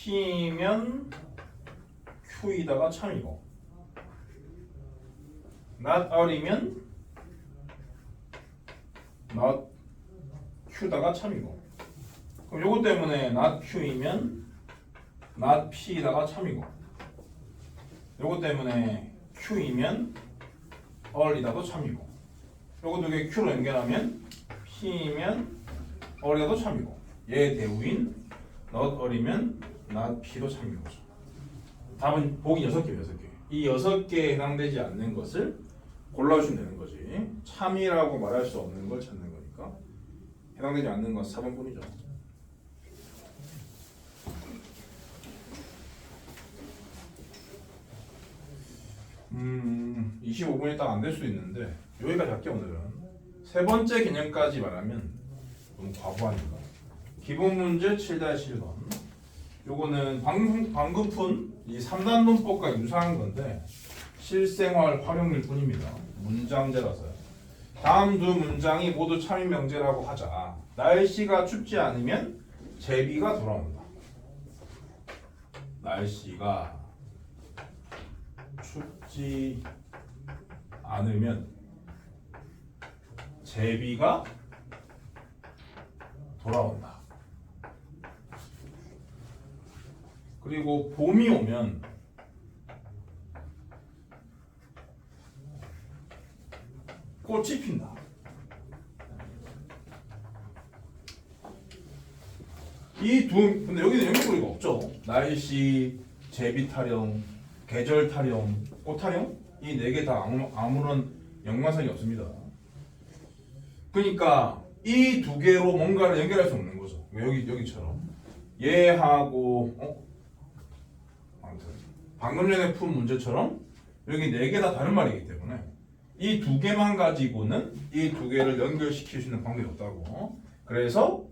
A: P면 Q이다가 참이고 not R이면 not Q다가 참이고 그럼 요거 때문에 not Q이면 not P다가 참이고 요거 때문에 Q이면 R이다도 참이고 요거 두 개 Q로 연결하면 P면 R이다도 참이고 얘 대우인 not R이면 not P도 참인 거죠. 답은 보기 6개, 6개. 이 6개에 해당되지 않는 것을 골라주시면 되는 거지. 참이라고 말할 수 없는 걸 찾는 거니까 해당되지 않는 건 4번뿐이죠. 음, 25분이 딱 안 될 수도 있는데 여기까지 할게 오늘은. 세 번째 개념까지 말하면 너무 과부하니까. 기본 문제 7-7번. 요거는 방금 푼 이 3단 논법과 유사한 건데 실생활 활용일 뿐입니다. 문장제라서요. 다음 두 문장이 모두 참인 명제라고 하자. 날씨가 춥지 않으면 제비가 돌아온다. 날씨가 춥지 않으면 제비가 돌아온다. 그리고 봄이 오면 꽃이 핀다. 근데 여기는 연결고리가 없죠. 날씨, 제비 타령, 계절 타령, 꽃 타령 이 네 개 다 아무런 연관성이 없습니다. 그러니까 이 두 개로 뭔가를 연결할 수 없는 거죠. 여기처럼 얘하고 방금 전에 푼 문제처럼 여기 네 개 다 다른 말이기 때문에 이 두 개만 가지고는 이 두 개를 연결시킬 수 있는 방법이 없다고. 그래서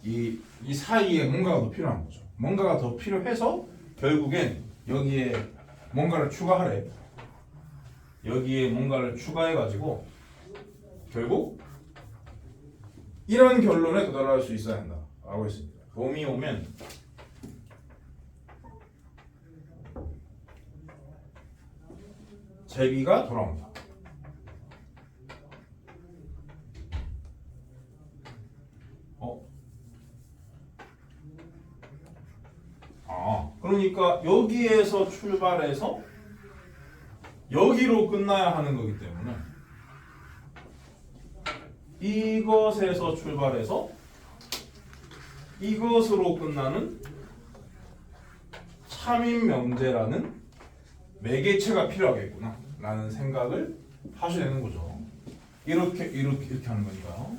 A: 이 사이에 뭔가가 더 필요한 거죠. 뭔가가 더 필요해서 결국엔 여기에 뭔가를 추가하래. 여기에 뭔가를 추가해가지고 결국 이런 결론에 도달할 수 있어야 한다 라고 했습니다. 봄이 오면 제비가 돌아온다. 그러니까 여기에서 출발해서 여기로 끝나야 하는 거기 때문에 이것에서 출발해서 이것으로 끝나는 참인 명제라는 매개체가 필요하겠구나 라는 생각을 하셔야 되는 거죠. 이렇게 하는 거니까요.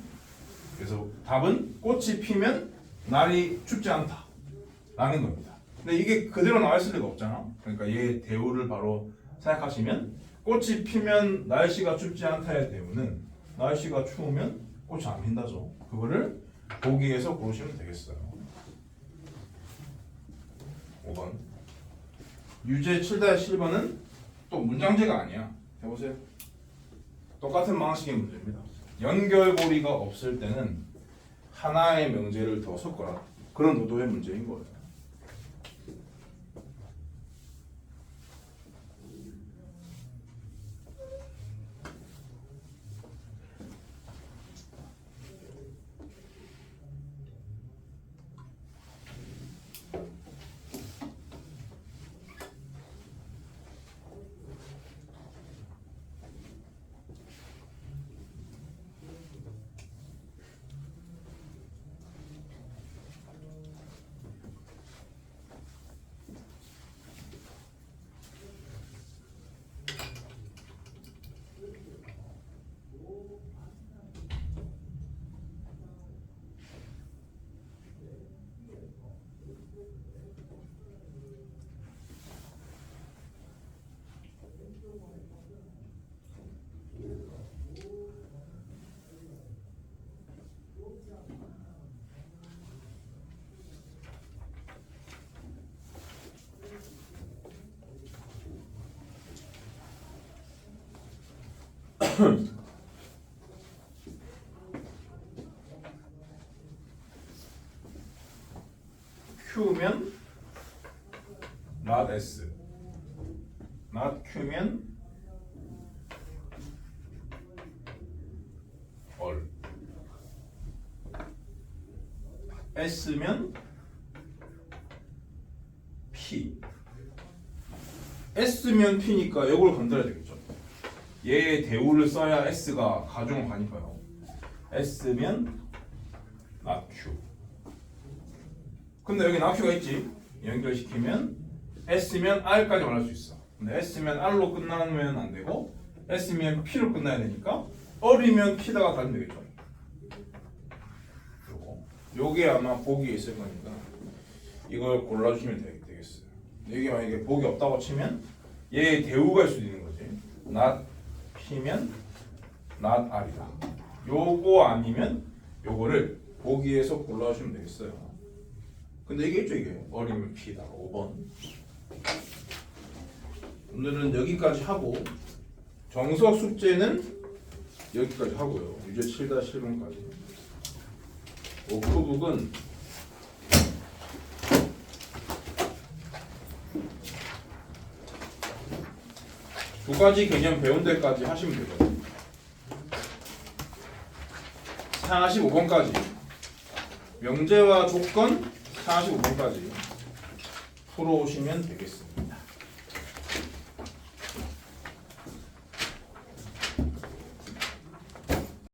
A: 그래서 답은 꽃이 피면 날이 춥지 않다 라는 겁니다. 근데 이게 그대로 나와 있을 리가 없잖아. 그러니까 얘 대우를 바로 생각하시면 꽃이 피면 날씨가 춥지 않다의 대우는 날씨가 추우면 꽃이 안 핀다죠. 그거를 보기에서 고르시면 되겠어요. 5번 유제 7-7번은 또 문장제가 아니야. 해보세요. 똑같은 방식의 문제입니다. 연결고리가 없을 때는 하나의 명제를 더 섞어라. 그런 의도의 문제인 거예요. Q면 S. not Q면 all. S면 P. S면 P니까 이걸 건드려야 되겠죠. 얘의 대우를 써야 S가 가중을 가니까요. S면 not Q. 근데 여기 not Q가 있지. 연결시키면 S면 R까지 말할 수 있어. 근데 S면 R로 끝나면 안 되고 S면 P로 끝나야 되니까 R이면 P다가 다르면 되겠죠. 요게 아마 복이 있을 거니까 이걸 골라주시면 되겠어요. 이게 만약에 복이 없다고 치면 얘의 대우가 있을 수도 있는 거지. not P면 not R이다. 요거 아니면 요거를 보기에서 골라주시면 되겠어요. 근데 이게 있죠, 이게 어리면 P다. 5번. 오늘은 여기까지 하고 정석 숙제는 여기까지 하고요. 유제 7-1번까지. 워크북은 두 가지 개념 배운 데까지 하시면 되거든요. 45번까지 명제와 조건 45번까지 풀어오시면 되겠습니다.